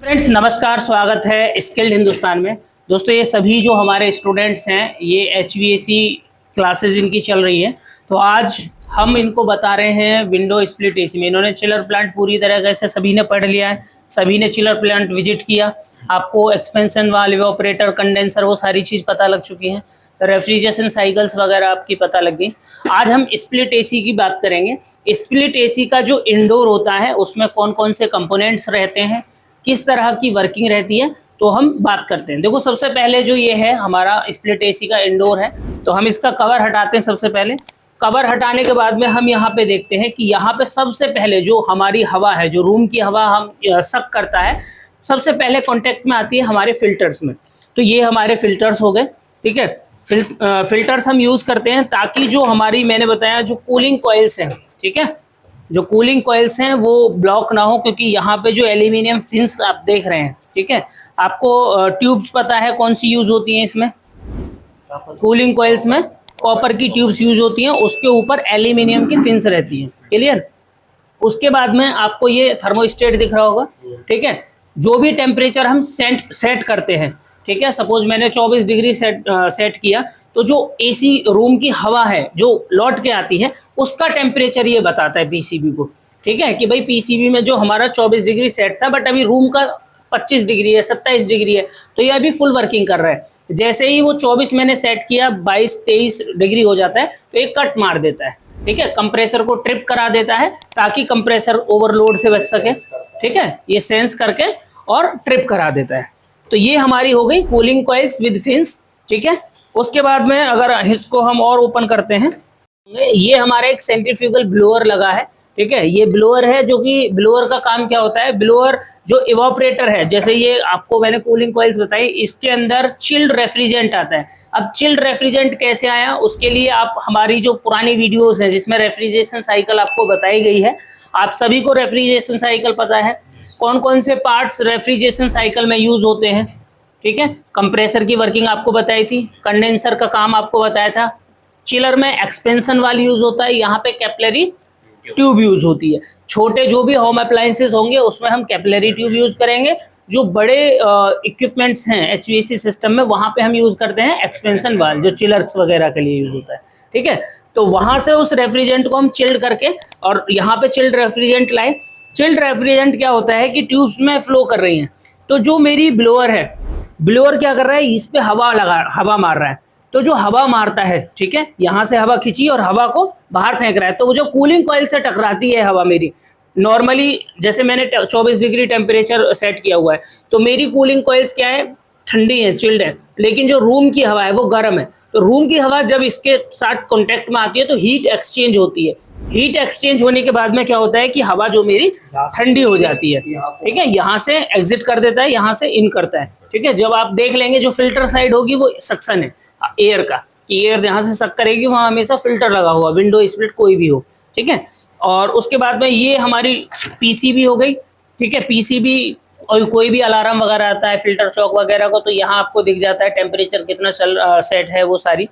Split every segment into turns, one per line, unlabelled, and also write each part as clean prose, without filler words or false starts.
Friends नमस्कार, स्वागत है स्किल्ड हिंदुस्तान में। दोस्तों ये सभी जो हमारे स्टूडेंट्स हैं, ये HVAC क्लासेस इनकी चल रही है। तो आज हम इनको बता रहे हैं विंडो स्प्लिट एसी में। इन्होंने चिलर प्लांट पूरी तरह से सभी ने पढ़ लिया है, सभी ने चिलर प्लांट विजिट किया। आपको एक्सपेंशन वाल्व, इवेपोरेटर, कंडेंसर वो सारी चीज़ पता लग चुकी हैं। रेफ्रिजरेशन साइकिल्स वगैरह आपकी पता लग गई। आज हम स्प्लिट एसी की बात करेंगे। स्प्लिट एसी का जो इंडोर होता है उसमें कौन कौन से कंपोनेंट्स रहते हैं, किस तरह की वर्किंग रहती है, तो हम बात करते हैं। देखो सबसे पहले जो ये है हमारा स्प्लिट एसी का इंडोर है, तो हम इसका कवर हटाते हैं। सबसे पहले कवर हटाने के बाद में हम यहाँ पे देखते हैं कि यहाँ पे सबसे पहले जो हमारी हवा है, जो रूम की हवा हम सक करता है, सबसे पहले कांटेक्ट में आती है हमारे फिल्टर्स में। तो ये हमारे फिल्टर्स हो गए, ठीक है। फिल्टर्स हम यूज़ करते हैं ताकि जो हमारी, मैंने बताया, जो कूलिंग कॉइल्स हैं, ठीक है, जो कूलिंग कॉइल्स हैं वो ब्लॉक ना हो, क्योंकि यहाँ पे जो एल्यूमिनियम फिन्स आप देख रहे हैं, ठीक है। आपको ट्यूब्स पता है कौन सी यूज़ होती हैं इसमें? कूलिंग कॉइल्स में कॉपर की ट्यूब्स यूज होती हैं, उसके ऊपर एल्यूमिनियम की फिन्स रहती हैं। क्लियर? उसके बाद में आपको ये थर्मोस्टेट दिख रहा होगा, ठीक है। जो भी टेम्परेचर हम सेट करते हैं, ठीक है, सपोज मैंने 24 डिग्री सेट किया, तो जो एसी रूम की हवा है जो लौट के आती है उसका टेम्परेचर ये बताता है पीसीबी को, ठीक है, कि भाई पीसीबी में जो हमारा 24 डिग्री सेट था, बट अभी रूम का 25 डिग्री है, 27 डिग्री है, तो ये अभी फुल वर्किंग कर रहा है। जैसे ही वो 24 मैंने सेट किया, 22-23 डिग्री हो जाता है, तो एक कट मार देता है, ठीक है, कंप्रेसर को ट्रिप करा देता है ताकि कंप्रेसर ओवरलोड से बच सके, ठीक है, ये सेंस करके और ट्रिप करा देता है। तो ये हमारी हो गई कूलिंग कॉइल्स विद फिन्स, ठीक है। उसके बाद में अगर इसको हम और ओपन करते हैं, ये हमारा एक सेंट्रीफ्यूगल ब्लोअर लगा है, ठीक है। ये ब्लोअर है, जो कि ब्लोअर का काम क्या होता है, ब्लोअर जो इवापोरेटर है, जैसे ये आपको मैंने कूलिंग कॉइल्स बताई, इसके अंदर चिल्ड रेफ्रिजरेंट आता है। अब चिल्ड रेफ्रिजरेंट कैसे आया, उसके लिए आप हमारी जो पुरानी वीडियोस हैं जिसमें रेफ्रिजरेशन साइकिल आपको बताई गई है, आप सभी को रेफ्रिजरेशन साइकिल पता है, कौन कौन से पार्ट्स रेफ्रिजरेशन साइकिल में यूज होते हैं, ठीक है। कंप्रेसर की वर्किंग आपको बताई थी, कंडेंसर का काम आपको बताया था, चिलर में एक्सपेंशन वाल यूज होता है, यहाँ पे कैपिलरी ट्यूब यूज होती है। छोटे जो भी होम अप्लायंसेस होंगे उसमें हम कैपिलरी ट्यूब यूज करेंगे। जो बड़े इक्विपमेंट्स हैं HVAC सिस्टम में, वहां पे हम यूज करते हैं एक्सपेंशन वाल, जो चिलर्स वगैरह के लिए यूज होता है, ठीक है। तो वहां से उस रेफ्रिजरेंट को हम चिल्ड करके और यहाँ पे चिल्ड रेफ्रिजरेंट लाए। चिल्ड रेफ्रिजरेंट क्या होता है कि ट्यूब्स में फ्लो कर रही हैं, तो जो मेरी ब्लोअर है, ब्लोअर क्या कर रहा है, इस पे हवा मार रहा है। तो जो हवा मारता है, ठीक है, यहाँ से हवा खींची और हवा को बाहर फेंक रहा है, तो वो जो कूलिंग कॉइल से टकराती है हवा मेरी, नॉर्मली जैसे मैंने 24 डिग्री टेम्परेचर सेट किया हुआ है, तो मेरी कूलिंग कॉइल्स क्या है, ठंडी है, चिल्ड है, लेकिन जो रूम की हवा है वो गर्म है। तो रूम की हवा जब इसके साथ कॉन्टेक्ट में आती है तो हीट एक्सचेंज होती है। हीट एक्सचेंज होने के बाद में क्या होता है कि हवा जो मेरी ठंडी हो जाती है, ठीक है, यहाँ से एग्जिट कर देता है, यहाँ से इन करता है, ठीक है। जब आप देख लेंगे जो फिल्टर साइड होगी वो सक्शन है एयर का, कि एयर जहाँ से सक करेगी वहाँ हमेशा फिल्टर लगा हुआ, विंडो स्प्लिट कोई भी हो, ठीक है। और उसके बाद में ये हमारी पीसीबी हो गई, ठीक है। पीसीबी और कोई भी अलार्म वगैरह आता है, फिल्टर चौक वगैरह को, तो यहाँ आपको दिख जाता है टेम्परेचर कितना सेट है वो सारी।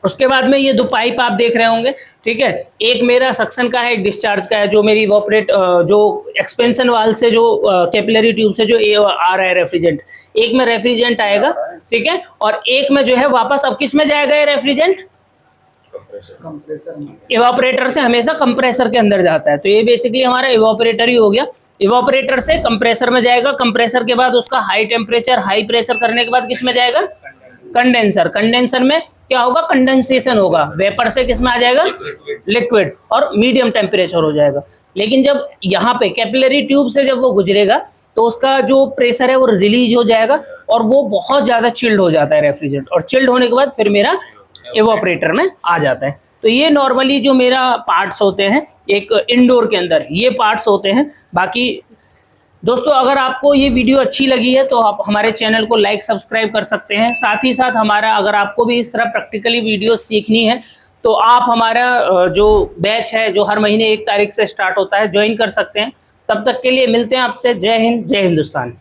उसके बाद में ये दो पाइप आप देख रहे होंगे, ठीक है, एक मेरा सक्शन का है, एक डिस्चार्ज का है, जो मेरी इवापोरेट जो एक्सपेंशन वाल से, जो कैपिलरी ट्यूब से जो आ रहा है रेफ्रिजरेंट, एक में रेफ्रिजरेंट आएगा, ठीक है, और एक में जो है वापस अब किस में जाएगा ये रेफ्रिजरेंट, इवापोरेटर से हमेशा कंप्रेसर के अंदर जाता है। तो ये बेसिकली हमारा इवापोरेटर ही हो गया। इवापोरेटर से कंप्रेसर में जाएगा, कंप्रेसर के बाद उसका हाई टेम्परेचर, हाई प्रेशर करने के बाद किस में जाएगा, कंडेंसर। कंडेंसर में क्या होगा, कंडेंसेशन होगा, वेपर से किस में आ जाएगा, लिक्विड, और मीडियम टेम्परेचर हो जाएगा। लेकिन जब यहाँ पे कैपिलरी ट्यूब से जब वो गुजरेगा तो उसका जो प्रेशर है वो रिलीज हो जाएगा और वो बहुत ज़्यादा चिल्ड हो जाता है रेफ्रिजरेंट, और चिल्ड होने के बाद फिर मेरा इवापोरेटर में आ जाता है। तो ये नॉर्मली जो मेरा पार्ट्स होते हैं एक इंडोर के अंदर, ये पार्ट्स होते हैं। बाकी दोस्तों अगर आपको ये वीडियो अच्छी लगी है तो आप हमारे चैनल को लाइक सब्सक्राइब कर सकते हैं। साथ ही साथ हमारा, अगर आपको भी इस तरह प्रैक्टिकली वीडियो सीखनी है तो आप हमारा जो बैच है, जो हर महीने 1 तारीख से स्टार्ट होता है, ज्वाइन कर सकते हैं। तब तक के लिए मिलते हैं आपसे। जय हिंद, जय हिंदुस्तान।